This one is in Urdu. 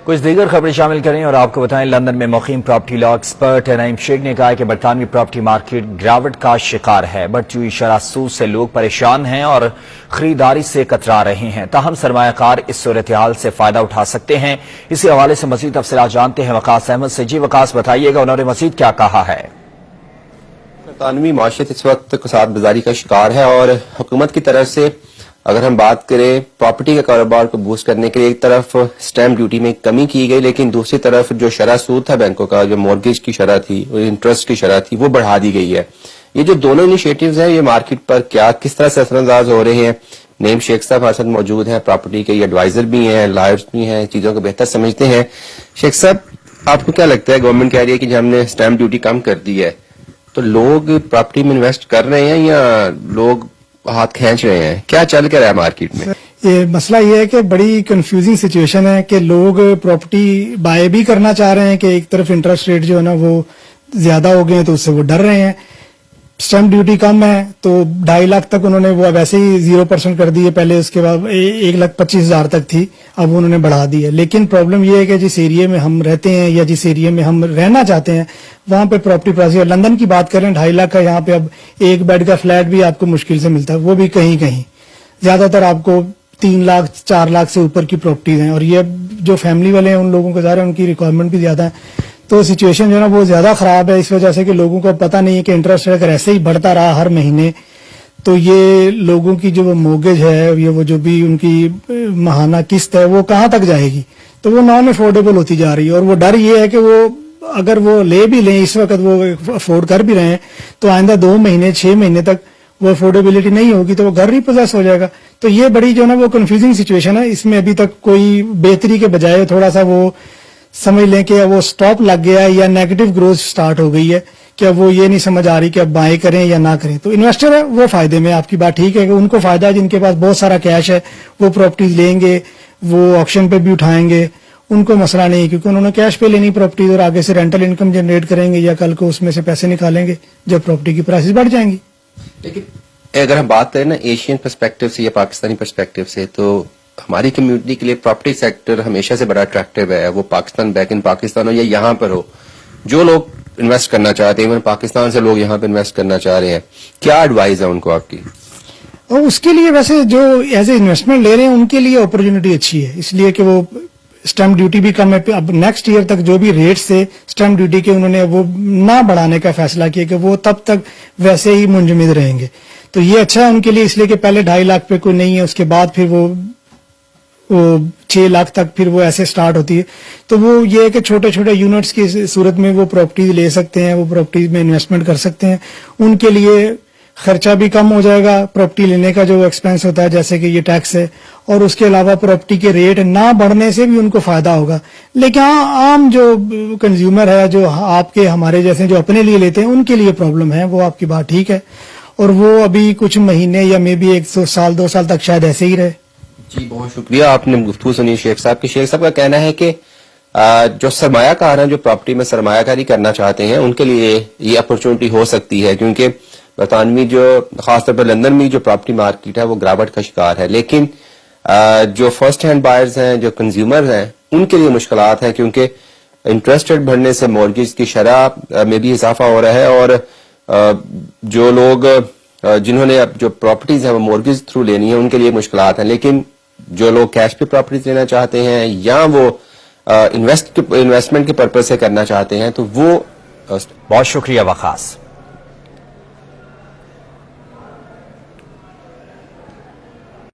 کچھ دیگر خبریں شامل کریں اور آپ کو بتائیں لندن میں مقیم پراپرٹی لا ایکسپرٹ نعیم شیخ نے کہا کہ برطانوی پراپرٹی مارکیٹ گراوٹ کا شکار ہے۔ بڑھتی ہوئی شرح سود سے لوگ پریشان ہیں اور خریداری سے کترا رہے ہیں، تاہم سرمایہ کار اس صورتحال سے فائدہ اٹھا سکتے ہیں۔ اسی حوالے سے مزید تفصیلات جانتے ہیں وقاص احمد سے۔ جی وقاص، بتائیے گا انہوں نے مزید کیا کہا ہے؟ برطانوی معیشت اس وقت کساد بازاری کا شکار ہے اور حکومت کی طرف سے اگر ہم بات کریں پراپرٹی کے کاروبار کو بوسٹ کرنے کے لیے ایک طرف سٹیمپ ڈیوٹی میں کمی کی گئی، لیکن دوسری طرف جو شرح سود تھا بینکوں کا، جو مورگیج کی شرح تھی اور انٹرسٹ کی شرح تھی، وہ بڑھا دی گئی ہے۔ یہ جو دونوں انیشیٹوز ہیں یہ مارکیٹ پر کس طرح سے اثر انداز ہو رہے ہیں؟ نعیم شیخ صاحب ہمارے ساتھ موجود ہیں، پراپرٹی کے ایڈوائزر بھی ہیں، لائرز بھی ہیں، چیزوں کو بہتر سمجھتے ہیں۔ شیخ صاحب، آپ کو کیا لگتا ہے گورنمنٹ کہہ رہی ہے کہ ہم نے سٹیمپ ڈیوٹی کم کر دی ہے، تو لوگ پراپرٹی میں انویسٹ کر رہے ہیں یا لوگ ہاتھ کھینچ رہے ہیں؟ کیا چل کر رہا ہے مارکیٹ میں؟ یہ مسئلہ یہ ہے کہ بڑی کنفیوزنگ سچویشن ہے کہ لوگ پراپرٹی بائی بھی کرنا چاہ رہے ہیں کہ ایک طرف انٹرسٹ ریٹ جو ہے نا وہ زیادہ ہو گئے ہیں تو اس سے وہ ڈر رہے ہیں، سٹیمپ ڈیوٹی کم ہے تو 2.5 لاکھ تک انہوں نے وہ ویسے ہی 0% کر دی ہے پہلے، اس کے بعد 1,25,000 تک تھی، اب انہوں نے بڑھا دی ہے۔ لیکن پرابلم یہ ہے کہ جس ایریے میں ہم رہتے ہیں یا جس ایریے میں ہم رہنا چاہتے ہیں وہاں پہ پراپرٹی پرائس، لندن کی بات کریں 2.5 لاکھ کا یہاں پہ اب ایک بیڈ کا فلیٹ بھی آپ کو مشکل سے ملتا ہے، وہ بھی کہیں کہیں، زیادہ تر آپ کو 3 لاکھ 4 لاکھ سے اوپر کی پراپرٹیز ہیں، اور یہ جو فیملی والے ہیں ان لوگوں کو ظاہر ہے ان کی ریکوائرمنٹ بھی زیادہ ہے، تو سچویشن جو ہے نا وہ زیادہ خراب ہے اس وجہ سے کہ لوگوں کو پتہ نہیں ہے کہ انٹرسٹ اگر ایسے ہی بڑھتا رہا ہر مہینے تو یہ لوگوں کی جو موگیج ہے یا وہ جو بھی ان کی ماہانہ قسط ہے وہ کہاں تک جائے گی، تو وہ نان افورڈیبل ہوتی جا رہی ہے۔ اور وہ ڈر یہ ہے کہ وہ اگر وہ لے بھی لیں، اس وقت وہ افورڈ کر بھی رہے ہیں تو آئندہ 2 مہینے 6 مہینے تک وہ افورڈیبلٹی نہیں ہوگی تو وہ گھر ریپوزیس ہو جائے گا۔ تو یہ بڑی جو ہے نا وہ کنفیوزنگ سچویشن ہے، اس میں ابھی تک کوئی بہتری کے بجائے تھوڑا سا وہ سمجھ لیں کہ وہ سٹاپ لگ گیا ہے یا نیگیٹو گروتھ سٹارٹ ہو گئی ہے کہ اب وہ یہ نہیں سمجھ آ رہی کہ اب بائیں کریں یا نہ کریں۔ تو انویسٹر ہے وہ فائدے میں، آپ کی بات ٹھیک ہے کہ ان کو فائدہ ہے، جن کے پاس بہت سارا کیش ہے وہ پراپرٹیز لیں گے، وہ آکشن پہ بھی اٹھائیں گے، ان کو مسئلہ نہیں کیونکہ انہوں نے کیش پہ لینی پراپرٹیز اور آگے سے رینٹل انکم جنریٹ کریں گے یا کل کو اس میں سے پیسے نکالیں گے جب پراپرٹی کی پرائسز بڑھ جائیں گی۔ لیکن اگر ہم بات کریں نا ایشین پرسپیکٹو سے یا پاکستانی پرسپیکٹو سے، تو ہماری کمیونٹی کے لیے پراپرٹی سیکٹر ہمیشہ سے بڑا اٹریکٹیو ہے، وہ پاکستان بیک ان پاکستان ہو یا یہاں پر ہو، جو لوگ انویسٹ کرنا چاہتے ہیں، پاکستان سے لوگ یہاں پہ انویسٹ کرنا چاہ رہے ہیں، کیا ایڈوائز ہے ان کو آپ کی؟ اور اس کے لیے ویسے جو ایز اے انویسٹمنٹ لے رہے ہیں ان کے لیے اپرچونٹی اچھی ہے، اس لیے کہ وہ اسٹیمپ ڈیوٹی بھی کم ہے، اب نیکسٹ ایئر تک جو بھی ریٹس سے اسٹیمپ ڈیوٹی کے انہوں نے وہ نہ بڑھانے کا فیصلہ کیا کہ وہ تب تک ویسے ہی منجمد رہیں گے، تو یہ اچھا ہے ان کے لیے، اس لیے کہ پہلے 2.5 لاکھ پہ کوئی نہیں ہے، اس کے بعد پھر وہ 6 لاکھ تک پھر وہ ایسے سٹارٹ ہوتی ہے، تو وہ یہ ہے کہ چھوٹے چھوٹے یونٹس کی صورت میں وہ پراپرٹیز لے سکتے ہیں، وہ پراپرٹیز میں انویسٹمنٹ کر سکتے ہیں، ان کے لیے خرچہ بھی کم ہو جائے گا، پراپرٹی لینے کا جو ایکسپینس ہوتا ہے جیسے کہ یہ ٹیکس ہے، اور اس کے علاوہ پراپرٹی کے ریٹ نہ بڑھنے سے بھی ان کو فائدہ ہوگا۔ لیکن عام جو کنزیومر ہے، جو آپ کے ہمارے جیسے جو اپنے لیے لیتے ہیں، ان کے لیے پرابلم ہے، وہ آپ کی بات ٹھیک ہے، اور وہ ابھی کچھ مہینے یا مے بی 1 سال 2 سال تک شاید ایسے ہی رہے۔ جی بہت شکریہ، آپ نے گفتگو سنی شیخ صاحب کی۔ شیخ صاحب کا کہنا ہے کہ جو سرمایہ کار ہیں جو پراپرٹی میں سرمایہ کاری کرنا چاہتے ہیں ان کے لیے یہ اپرچونٹی ہو سکتی ہے، کیونکہ برطانوی جو خاص طور پر لندن میں جو پراپرٹی مارکیٹ ہے وہ گراوٹ کا شکار ہے، لیکن جو فرسٹ ہینڈ بائرز ہیں، جو کنزیومر ہیں، ان کے لیے مشکلات ہیں، کیونکہ انٹرسٹ ریٹ بڑھنے سے مورگیج کی شرح میں بھی اضافہ ہو رہا ہے، اور جو لوگ جنہوں نے جو پراپرٹیز ہیں وہ مورگیج تھرو لینی ہے ان کے لیے مشکلات ہیں، لیکن جو لوگ کیش پہ پراپرٹیز لینا چاہتے ہیں یا وہ انویسٹمنٹ کے پرپز سے کرنا چاہتے ہیں تو وہ بہت شکریہ وقاص۔